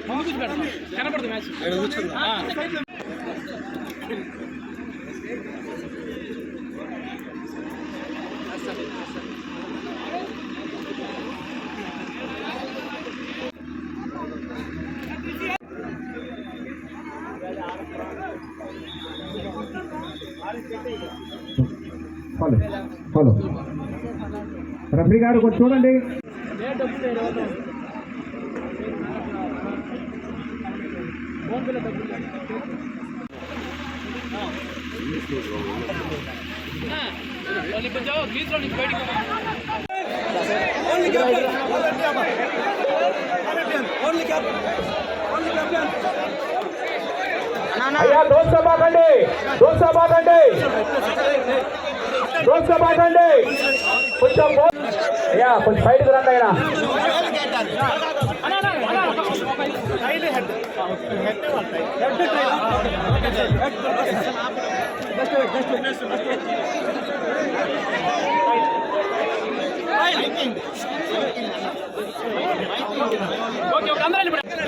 కనపడదు match. Follow Rafi గారు కొంచెం చూడండి. అయ్యా దోస్తా బాగండి, దోస్తా బాగండి, దోస్తా బాగండి. కొంచెం అయ్యా కొంచెం సైడ్కి రండి. అయినా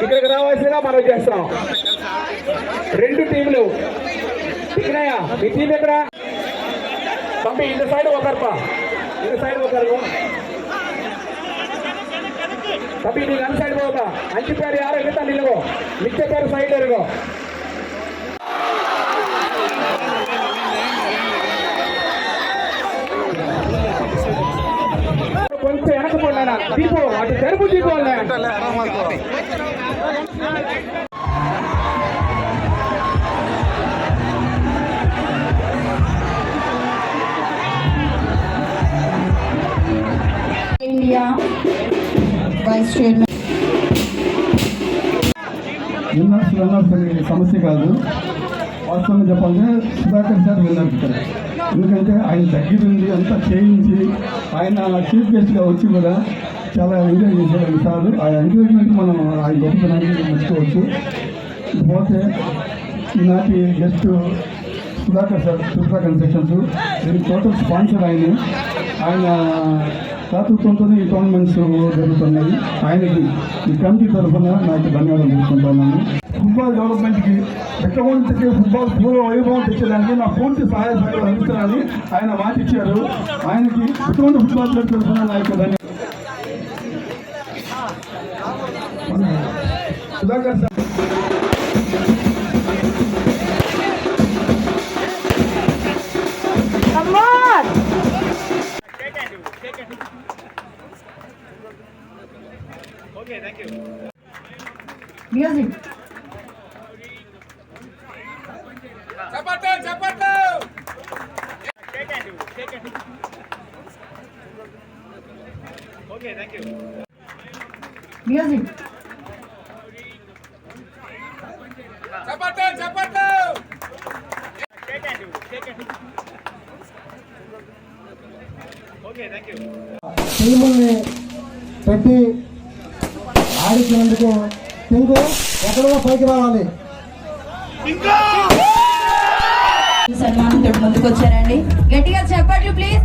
ఇక్కడికి రావాల్సిందిగా మనం చేస్తున్నాం. రెండు టీంలు ఇక్కడయ్యా, మీ టీం ఎక్కడ పంపి ఇంత సైడ్ ఒకరు, ఇంత సైడ్ ఒకరు పంపి నీకు అన్ని సైడ్ పోతా. అంచి పేరు యారో ఎగుతా నిలుగో, నిత్య పేరు సైడ్ ఎరుగో. కొంచెం వెనకపోయినా దీపో అటు తెరుపు దీపో India vice chairman. Winners runners అనే సమస్య కాదు. వాస్తవంగా చెప్పాలంటే సుధాకర్ సార్ విన్నర్ ఇక్కడ. ఎందుకంటే ఆయన తగ్గింది అంతా చేయించి ఆయన చీఫ్ గెస్ట్గా వచ్చి కూడా చాలా ఎంజాయ్ చేశారు సార్. ఆ ఎంజాయ్మెంట్ మనం ఆయన గొప్పతనాన్ని మెచ్చుకోవచ్చు. పోతే ఈనాటి guest Sudhakar sir, Sudhakar constructions, దీనికి టోటల్ స్పాన్సర్ ఆయన దాతృత్వంతో ఈ టోర్నమెంట్స్ జరుగుతున్నాయి. ఆయనకి ఈ కమిటీ తరఫున నాకు ధన్యవాదాలు తెలుసుకుంటున్నాను. ఫుట్బాల్ డెవలప్మెంట్కి ఎక్కడికి ఫుట్బాల్ పూర్వ వైభవం తెచ్చేదానికి నా పూర్తి సహాయ సహకారాలు అందిస్తానని ఆయన మాట ఇచ్చారు. ఆయనకి ఎటువంటి ఫుట్బాల్ తరఫున నా యొక్క ధన్యవాదాలు. సుధాకర్ సార్ మ్యూజిక్ మ్యూజిక్ టీముల్ని పెట్టి ఆడించినందుకు పింకు ఎక్కడో పైకి రావాలి. సన్మానంతో ముందుకు వచ్చారండి, గట్టిగా చెప్పండి ప్లీజ్.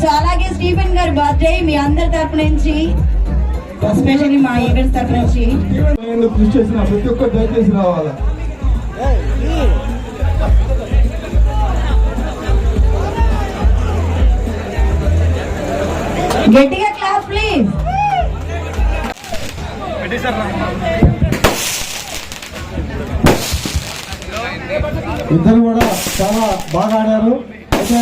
సో అలాగే స్టీఫెన్ గారి బర్త్డే మీ అందరి తరపు నుంచి, ఎస్పెషల్లీ మా ఈవెంట్స్ తరపు నుంచి కృషి చేసిన ప్రతి ఒక్కరు దయచేసి రావాలి. గట్టిగా క్లాస్ ప్లీజ్. ఇద్దరు కూడా చాలా బాగా ఆడారు. అయితే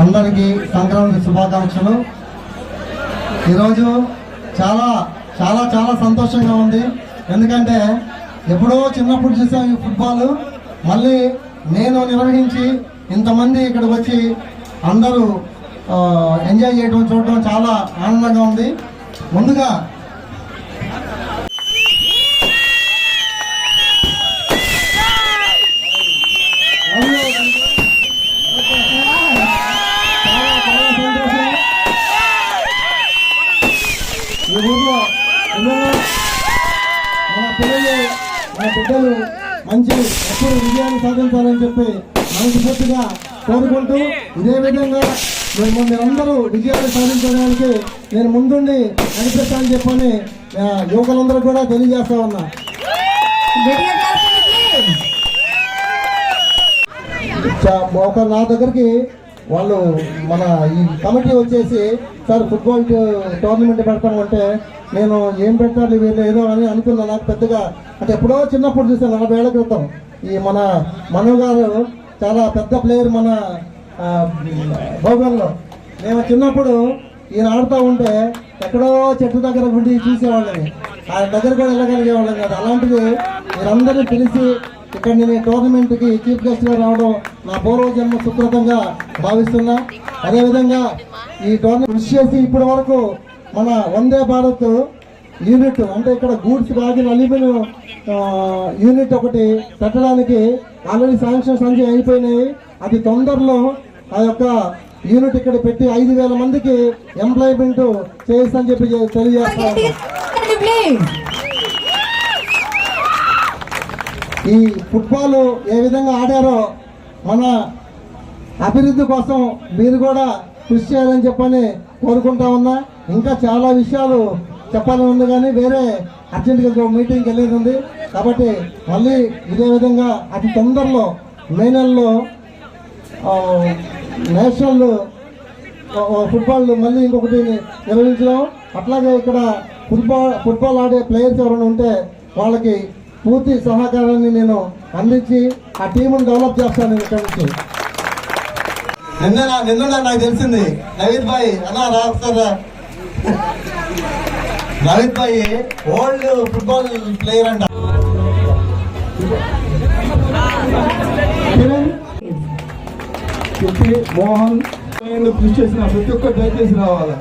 అందరికీ సంక్రాంతి శుభాకాంక్షలు. ఈరోజు చాలా చాలా చాలా సంతోషంగా ఉంది. ఎందుకంటే ఎప్పుడో చిన్నప్పుడు చూసాం ఈ ఫుట్బాల్, మళ్ళీ నేను నిర్వహించి ఇంతమంది ఇక్కడికి వచ్చి అందరూ ఎంజాయ్ చేయడం చూడటం చాలా ఆనందంగా ఉంది. ముందుగా ఈ ఊర్లో మన పిల్లలు మన బిడ్డలు మంచి ఎప్పుడు విజయాన్ని సాధించాలని చెప్పి మనస్ఫూర్తిగా కోరుకుంటూ ఇదే విధంగా మీరందరూ విజయాన్ని సాధించడానికి నేను ముందుండి నడిపిస్తానని చెప్పని యువకులందరూ కూడా తెలియజేస్తా ఉన్నా. ఒక నా దగ్గరికి వాళ్ళు మన ఈ కమిటీ వచ్చేసి సార్ ఫుట్బాల్ టోర్నమెంట్ పెడతామంటే నేను ఏం పెట్టాలి వీళ్ళు ఏదో అని అనుకున్నా. నాకు పెద్దగా అంటే ఎప్పుడో చిన్నప్పుడు చూసాను 40 ఏళ్ల క్రితం. ఈ మన మనో గారు చాలా పెద్ద ప్లేయర్ మన భోగంలో. మేము చిన్నప్పుడు ఈయన ఆడుతూ ఉంటే ఎక్కడో చెట్టు దగ్గర ఉండి చూసేవాళ్ళని, ఆయన దగ్గర కూడా వెళ్ళగలిగేవాళ్ళం కాదు. అలాంటిది మీరందరినీ పిలిచి ఇక్కడ నేను ఈ టోర్నమెంట్కి చీఫ్ గెస్ట్గా రావడం నా పూర్వజన్మ సుకృతంగా భావిస్తున్నా. అదేవిధంగా ఈ టోర్నమెంట్ కృషి చేసి ఇప్పటి వరకు మన వందే భారత్ యూనిట్ అంటే ఇక్కడ గూడ్స్ బాగిన అల్యూమినియం యూనిట్ ఒకటి పెట్టడానికి ఆల్రెడీ శాంక్షన్స్ అన్ని అయిపోయినాయి. అది తొందరలో ఆ యొక్క యూనిట్ ఇక్కడ పెట్టి 5,000 మందికి ఎంప్లాయ్మెంట్ చేయిస్తని చెప్పి తెలియజేస్తాను. ఈ ఫుట్బాల్ ఏ విధంగా ఆడారో మన అభివృద్ధి కోసం మీరు కూడా కృషి చేయాలని చెప్పని కోరుకుంటా ఉన్నా. ఇంకా చాలా విషయాలు చెప్పాలని ఉంది కానీ వేరే అర్జెంట్గా మీటింగ్కి వెళ్ళేది ఉంది కాబట్టి మళ్ళీ ఇదే విధంగా అతి తొందరలో మే నెలలో నేషనల్ ఫుట్బాల్ మళ్ళీ ఇంకొకటి నిర్వహించడం. అట్లాగే ఇక్కడ ఫుట్బాల్ ఆడే ప్లేయర్స్ ఎవరైనా ఉంటే వాళ్ళకి పూర్తి సహకారాన్ని నేను అందించి ఆ టీమును డెవలప్ చేస్తాను. ఇక్కడ నుంచి నిన్న నాకు తెలిసింది నవీద్ భాయ్ అన్నా రాస్తారా నవీద్ భాయ్ ఓల్డ్ ఫుట్బాల్ ప్లేయర్ అంట. మోహన్ కృషి చేసిన ప్రతి ఒక్కరు దయచేసి రావాలి.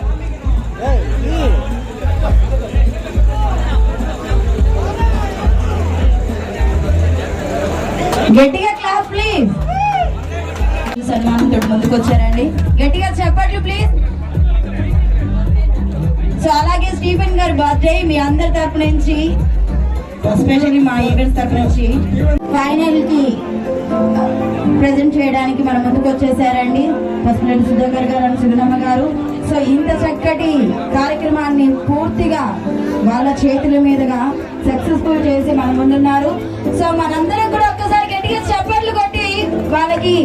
గట్టిగా క్లాస్ ప్లీజ్. సన్మానంతో ముందుకు వచ్చారండి, గట్టిగా చెప్పండి ప్లీజ్. సో అలాగే స్టీఫెన్ గారి బర్త్డే మీ అందరి తరపు నుంచి ఎస్పెషల్లీ మా ఈవెంట్స్ తరపు నుంచి ఫైనల్ కి ప్రెజెంట్ చేయడానికి మన ముందుకు వచ్చేసారండి పసుపులేటి సుధాకర్ గారు అని సుగుణమ్మ గారు. సో ఇంత చక్కటి కార్యక్రమాన్ని పూర్తిగా వాళ్ళ చేతుల మీదుగా సక్సెస్ఫుల్ చేసి మన ముందున్నారు. సో మనందరం కూడా ఒక్కసారి గట్టిగా చప్పట్లు కొట్టి వాళ్ళకి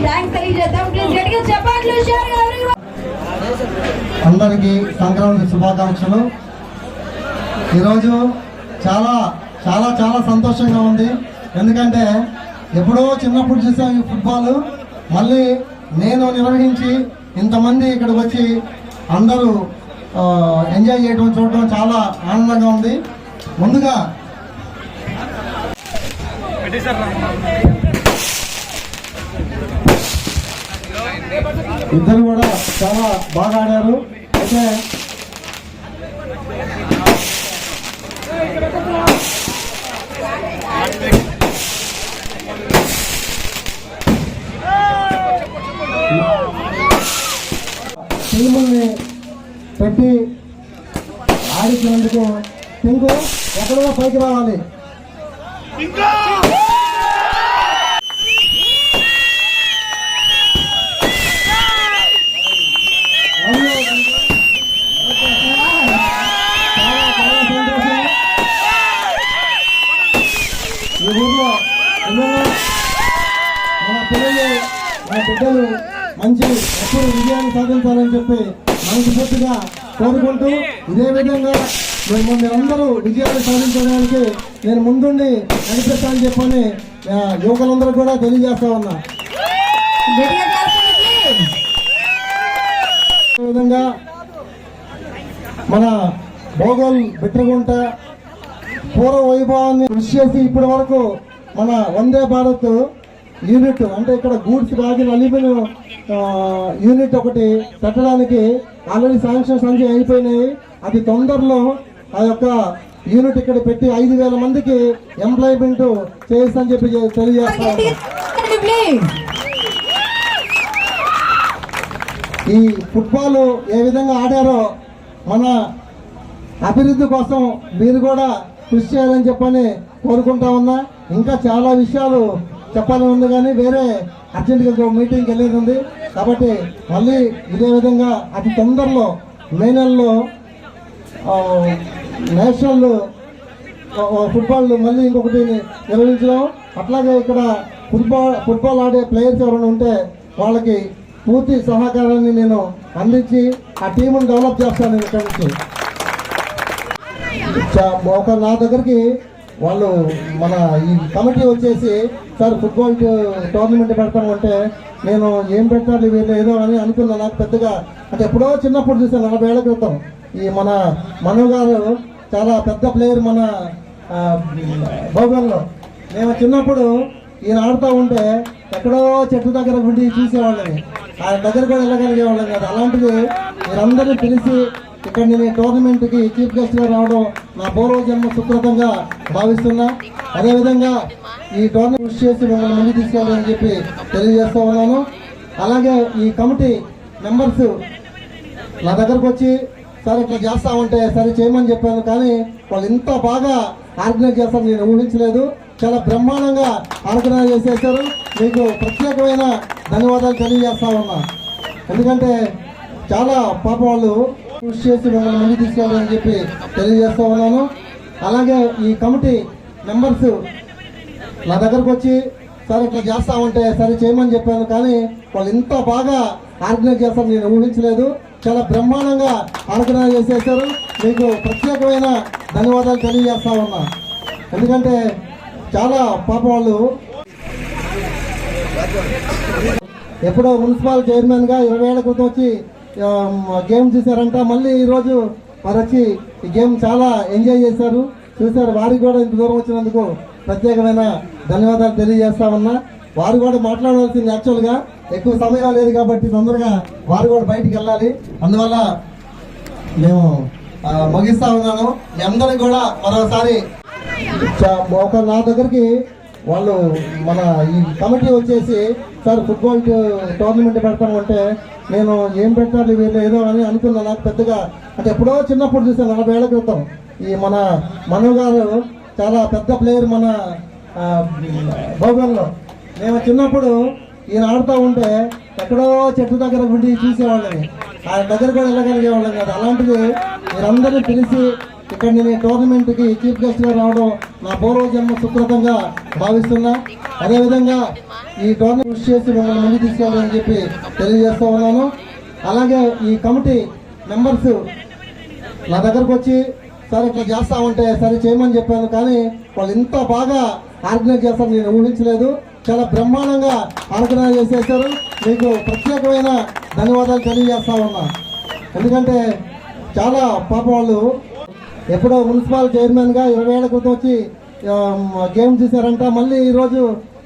థ్యాంక్స్ తెలియజేద్దాం. ప్లీజ్ గట్టిగా చప్పట్లు. అందరికీ సంక్రాంతి శుభాకాంక్షలు. ఈరోజు చాలా చాలా చాలా సంతోషంగా ఉంది. ఎందుకంటే ఎప్పుడో చిన్నప్పుడు చూసాం ఈ ఫుట్బాల్, మళ్ళీ నేను నిర్వహించి ఇంతమంది ఇక్కడికి వచ్చి అందరూ ఎంజాయ్ చేయడం చూడడం చాలా ఆనందంగా ఉంది. ముందుగా ఇద్దరు కూడా చాలా బాగా ఆడారు. అయితే టీముల్ని పెట్టి ఆడించినందుకు పింకు ఎక్కడో పైకి రావాలి. ఈ ఊర్లో మన పిల్లలు మన బిడ్డలు మంచి ఎప్పుడు విజయాన్ని సాధించాలని చెప్పి మనస్ఫూర్తిగా కోరుకుంటూ ఇదే విధంగా మీరందరూ విజయాన్ని సాధించడానికి నేను ముందుండి నడిపిస్తానని చెప్పని యువకులందరూ కూడా తెలియజేస్తా ఉన్నా. విధంగా మన భోగోల్ బిట్రగుంట పూర్వ వైభవాన్ని కృషి చేసి ఇప్పటి వరకు మన వందే భారత్ యూనిట్ అంటే ఇక్కడ గూడ్స్ బాగిన అల్యూమినియం యూనిట్ ఒకటి పెట్టడానికి ఆల్రెడీ శాంక్షన్స్ అన్ని అయిపోయినాయి. అది తొందరలో ఆ యొక్క యూనిట్ ఇక్కడ పెట్టి 5,000 మందికి ఎంప్లాయ్మెంట్ చేయిస్తని చెప్పి తెలియజేస్తాను. ఈ ఫుట్బాల్ ఏ విధంగా ఆడారో మన అభివృద్ధి కోసం మీరు కూడా కృషి చేయాలని చెప్పని కోరుకుంటా ఉన్నా. ఇంకా చాలా విషయాలు చెప్పాలని ఉంది కానీ వేరే అర్జెంట్గా మీటింగ్కి వెళ్ళేది ఉంది. కాబట్టి మళ్ళీ ఇదే విధంగా అతి తొందరలో మే నెలలో నేషనల్ ఫుట్బాల్ మళ్ళీ ఇంకొకటి నిర్వహించడం, అట్లాగే ఇక్కడ ఫుట్బాల్ ఆడే ప్లేయర్స్ ఎవరైనా ఉంటే వాళ్ళకి పూర్తి సహకారాన్ని నేను అందించి ఆ టీమును డెవలప్ చేస్తాను. ఇక్కడ నుంచి ఒక నా దగ్గరికి వాళ్ళు మన ఈ కమిటీ వచ్చేసి సార్ ఫుట్బాల్ టోర్నమెంట్ పెడతామంటే నేను ఏం పెట్టాలి వీళ్ళు ఏదో అని అనుకున్నా. నాకు పెద్దగా అంటే ఎప్పుడో చిన్నప్పుడు చూసాను 40 ఏళ్ల క్రితం. ఈ మన మను గారు చాలా పెద్ద ప్లేయర్ మన భోగంలో. మేము చిన్నప్పుడు ఈయన ఆడుతూ ఉంటే ఎక్కడో చెట్టు దగ్గర ఉండి చూసేవాళ్ళని, ఆయన దగ్గర కూడా వెళ్ళగలిగేవాళ్ళం కాదు. అలాంటిది మీరందరినీ పిలిచి ఇక్కడ నేను టోర్నమెంట్కి చీఫ్ గెస్ట్గా రావడం నా పూర్వజన్మ సుకృతంగా భావిస్తున్నా. అదేవిధంగా ఈ టోర్నమెంట్ కృషి చేసి మిమ్మల్ని ముందుకు తీసుకెళ్ళాలని చెప్పి తెలియజేస్తూ ఉన్నాను. అలాగే ఈ కమిటీ మెంబర్స్ నా దగ్గరకు వచ్చి సార్ ఇట్లా చేస్తా ఉంటే సరే చేయమని చెప్పాను, కానీ వాళ్ళు ఇంత బాగా ఆర్గనైజ్ చేస్తారని నేను ఊహించలేదు. చాలా బ్రహ్మాండంగా ఆర్గనైజ్ చేసేసారు. మీకు ప్రత్యేకమైన ధన్యవాదాలు తెలియజేస్తా ఉన్నా. ఎందుకంటే చాలా పాప వాళ్ళు కృషి చేసి మిమ్మల్ని ముందుకు తీసుకెళ్ళాలని చెప్పి తెలియజేస్తూ ఉన్నాను. అలాగే ఈ కమిటీ మెంబర్స్ నా దగ్గరకు వచ్చి సార్ ఇట్లా చేస్తా ఉంటే సరే చేయమని చెప్పాను, కానీ వాళ్ళు ఇంత బాగా ఆర్గనైజ్ చేస్తారని నేను ఊహించలేదు. చాలా బ్రహ్మాండంగా ఆర్గనైజ్ చేసేసారు. మీకు ప్రత్యేకమైన ధన్యవాదాలు తెలియజేస్తా ఉన్నా. ఎందుకంటే చాలా పాప వాళ్ళు ఎప్పుడో మున్సిపల్ చైర్మన్గా 20 ఏళ్ల క్రితం వచ్చి గేమ్ చూశారంట. మళ్ళీ ఈరోజు వారు వచ్చి ఈ గేమ్ చాలా ఎంజాయ్ చేశారు, చూశారు. వారికి కూడా ఇంత దూరం వచ్చినందుకు ప్రత్యేకమైన ధన్యవాదాలు తెలియజేస్తా ఉన్నా. వారు కూడా మాట్లాడవలసింది యాక్చువల్గా ఎక్కువ సమయం లేదు కాబట్టి తొందరగా వారు కూడా బయటికి వెళ్ళాలి. అందువల్ల మేము ముగిస్తా ఉన్నాను. మీ అందరికి కూడా మరోసారి ఒక నా దగ్గరికి వాళ్ళు మన ఈ కమిటీ వచ్చేసి సార్ ఫుట్బాల్ టోర్నమెంట్ పెడతామంటే నేను ఏం పెట్టాలి వీళ్ళు ఏదో అని అనుకున్నా. నాకు పెద్దగా అంటే ఎప్పుడో చిన్నప్పుడు చూసాను 40 ఏళ్ల క్రితం. ఈ మన మను గారు చాలా పెద్ద ప్లేయర్ మన భోగంలో. మేము చిన్నప్పుడు ఈయన ఆడుతూ ఉంటే ఎక్కడో చెట్టు దగ్గర ఉండి చూసేవాళ్ళని, ఆయన దగ్గర కూడా వెళ్ళగలిగేవాళ్ళం కాదు. అలాంటిది మీరందరినీ పిలిచి ఇక్కడ నేను టోర్నమెంట్కి చీఫ్ గెస్ట్గా రావడం నా పూర్వజన్మ సుకృతంగా భావిస్తున్నా. అదేవిధంగా ఈ టోర్నమెంట్ కృషి చేసి మిమ్మల్ని ముందుకు తీసుకెళ్ళాలని చెప్పి తెలియజేస్తూ ఉన్నాను. అలాగే ఈ కమిటీ మెంబర్స్ నా దగ్గరకు వచ్చి సార్ ఇట్లా చేస్తా ఉంటే సరే చేయమని చెప్పాను, కానీ వాళ్ళు ఇంత బాగా ఆర్గనైజ్ చేస్తారని నేను ఊహించలేదు. చాలా బ్రహ్మాండంగా ఆర్గనైజ్ చేసేసారు. మీకు ప్రత్యేకమైన ధన్యవాదాలు తెలియజేస్తా ఉన్నా. ఎందుకంటే చాలా పాప వాళ్ళు ఎప్పుడో మున్సిపల్ చైర్మన్గా 20 ఏళ్ల క్రితం వచ్చి గేమ్ చూశారంట. మళ్ళీ ఈరోజు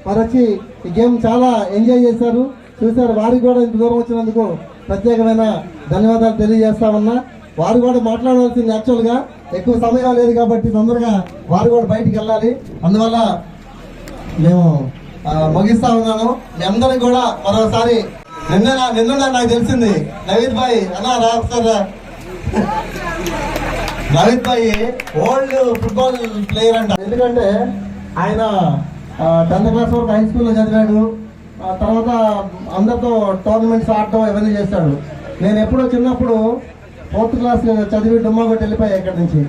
వారు వచ్చి ఈ గేమ్ చాలా ఎంజాయ్ చేశారు, చూశారు. వారికి కూడా ఇంత దూరం వచ్చినందుకు ప్రత్యేకమైన ధన్యవాదాలు తెలియజేస్తా ఉన్నా. వారు కూడా మాట్లాడవలసింది యాక్చువల్గా ఎక్కువ సమయం లేదు కాబట్టి తొందరగా వారు కూడా బయటికి వెళ్ళాలి. అందువల్ల మేము ముగిస్తా ఉన్నాను. మీ అందరికి కూడా మరోసారి నిన్న నాకు తెలిసింది నవీద్ భాయ్ అన్నా రాస్తారా, నవీద్ భాయ్ ఓల్డ్ ఫుట్బాల్ ప్లేయర్ అంట. ఎందుకంటే ఆయన 10th క్లాస్ వరకు హై స్కూల్లో చదివాడు. తర్వాత అందరితో టోర్నమెంట్స్ ఆడటం ఇవన్నీ చేశాడు. నేను ఎప్పుడో చిన్నప్పుడు 4th క్లాస్ చదివి డుమ్మా కొట్టి వెళ్ళిపోయా ఇక్కడి నుంచి.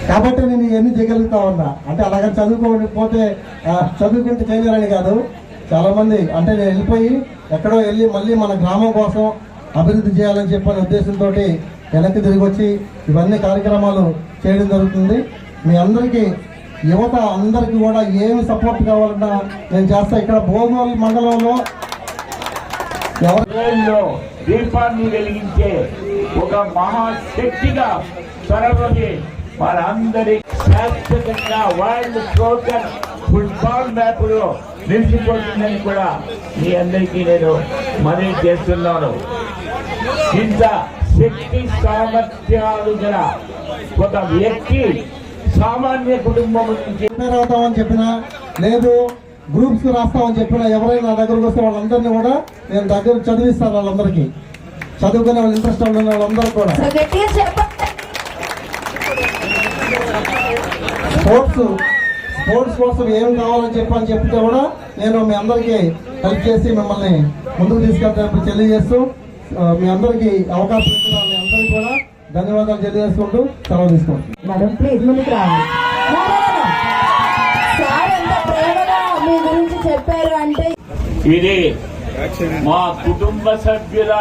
కాబట్టి నేను ఇవన్నీ చేయగలుగుతా ఉన్నా. అంటే అలాగే చదువుకుంటే చేయలేరని కాదు. చాలామంది అంటే నేను వెళ్ళిపోయి ఎక్కడో వెళ్ళి మళ్ళీ మన గ్రామం కోసం అభివృద్ధి చేయాలని చెప్పిన ఉద్దేశంతో వెనక్కి తిరిగి వచ్చి ఇవన్నీ కార్యక్రమాలు చేయడం జరుగుతుంది. మీ అందరికీ యువత అందరికీ కూడా ఏమి సపోర్ట్ కావాలన్నా నేను చేస్తా. ఇక్కడ భోగోల్ మండలంలో దీపాన్ని వెలిగించే ఒక మహాశక్తిగా త్వరలోనే మనందరి శాశ్వతంగా వరల్డ్ స్లోగన్ ఫుట్బాల్ మ్యాప్ లో నిలిచిపోతుందని కూడా మీ అందరికీ నేను మనవి చేస్తున్నాను. ఇంత శక్తి సామర్థ్యాలు గల ఒక వ్యక్తి సామాన్య కుటుంబం నుంచి అవుతామని చెప్పినా లేదు, గ్రూప్స్ రాస్తామని చెప్పినా ఎవరైనా నా దగ్గరకు వస్తే వాళ్ళందరినీ కూడా నేను దగ్గర చదివిస్తాను. వాళ్ళందరికీ చదువుకునే వాళ్ళు ఇంట్రెస్ట్ ఉన్న వాళ్ళందరూ కూడా స్పోర్ట్స్ కోసం ఏం కావాలని చెప్తే కూడా నేను మీ అందరికీ హెల్ప్ చేసి మిమ్మల్ని ముందుకు తీసుకెళ్తాను తెలియజేస్తూ మీ అందరికీ అవకాశం ఇచ్చిన మీ అందరికీ కూడా ధన్యవాదాలు తెలియజేసుకుంటూ సెలవు తీసుకుంటాం. మేడం ప్లీజ్ ముందుకు రావాలి. సార్ ఎంత ప్రేమగా మీ గురించి చెప్పారు అంటే ఇది మా కుటుంబ సభ్యుల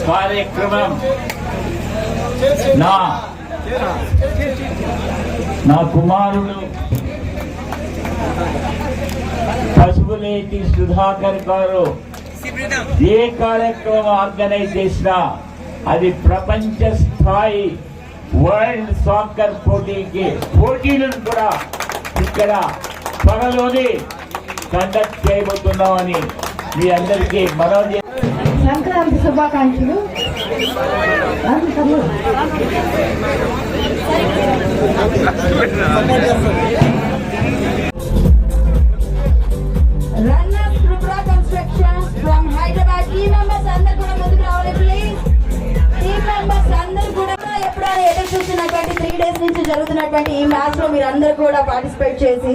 కార్యక్రమం. నా కుమారుడు పసుపులేటి సుధాకర్ గారు ఏ కార్యక్రమం ఆర్గనైజ్ చేసినా అది ప్రపంచ స్థాయి వరల్డ్ సాకర్ పోటీలను కూడా ఇక్కడ త్వరలోనే కండక్ట్ చేయబోతున్నామని మీ అందరికీ మనవి. సంక్రాంతి శుభాకాంక్షలు. Runners Tripura constructions from Hyderabad. Team members అందరూ కూడా ముందుకు రావాలి ప్లీజ్. టీమ్ మెంబర్స్ అందరూ కూడా ఎప్పుడో ఎదురు చూస్తున్నటువంటి 3 days నుంచి జరుగుతున్నటువంటి ఈ మ్యాచ్ లో మీరు అందరూ కూడా పార్టిసిపేట్ చేసి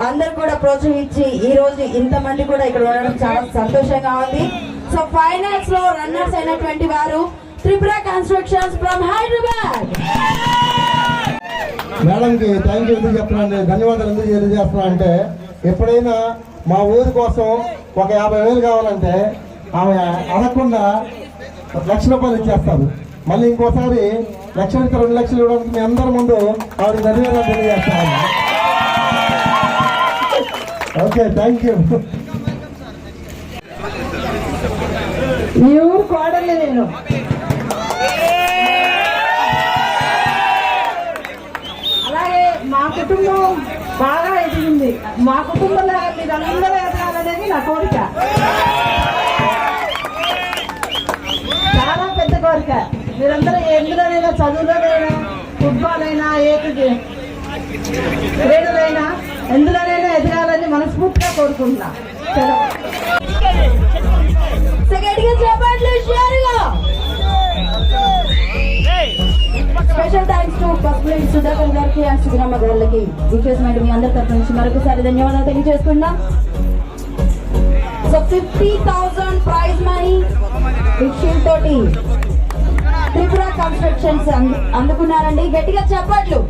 అందరూ కూడా ప్రోత్సహించి ఈ రోజు ఇంతమంది కూడా ఇక్కడ ఉండడం చాలా సంతోషంగా ఉంది. సో ఫైనల్స్ లో రన్నర్స్ అయినటువంటి వారు త్రిపుర కన్స్ట్రక్షన్స్ ఫ్రమ్ హైదరాబాద్. మేడంకి థ్యాంక్ యూ ఎందుకు చెప్తున్నా, ధన్యవాదాలు ఎందుకు తెలియజేస్తున్నా అంటే ఎప్పుడైనా మా ఊరి కోసం ఒక 50,000 కావాలంటే ఆమె అడగకుండా 1,00,000 రూపాయలు ఇచ్చేస్తారు. మళ్ళీ ఇంకోసారి 1,00,000 2 లక్షలు ఇవ్వడానికి మీ అందరి ముందు ఆవిడ ధన్యవాదాలు తెలియజేస్తాను. Okay thank you. మీ ఊరు కోడలే నేను. అలాగే మా కుటుంబం బాగా ఎదిగింది. మా కుటుంబంలో మీరు అందరూ ఎదగాలనేది నా కోరిక, చాలా పెద్ద కోరిక. మీరందరూ ఎందులోనైనా, చదువులోనైనా, ఫుట్బాల్ అయినా, క్రీడలైనా ఎందులోనైనా ఎదగాలని మనస్ఫూర్తిగా కోరుకుంటున్నా. Special thanks to Pasupuleti Sudhakar గారికి అండ్ సుధరమ్మ గారికి ఇచ్చేసినట్టు మీ అందరి తరఫు నుంచి మరొకసారి ధన్యవాదాలు తెలియజేసుకుందాం. సో 50,000 ప్రైజ్ మనీ విషయం తోటి త్రిపుర కన్స్ట్రక్షన్స్ అందుకున్నారండి. గట్టిగా చెప్పట్లు.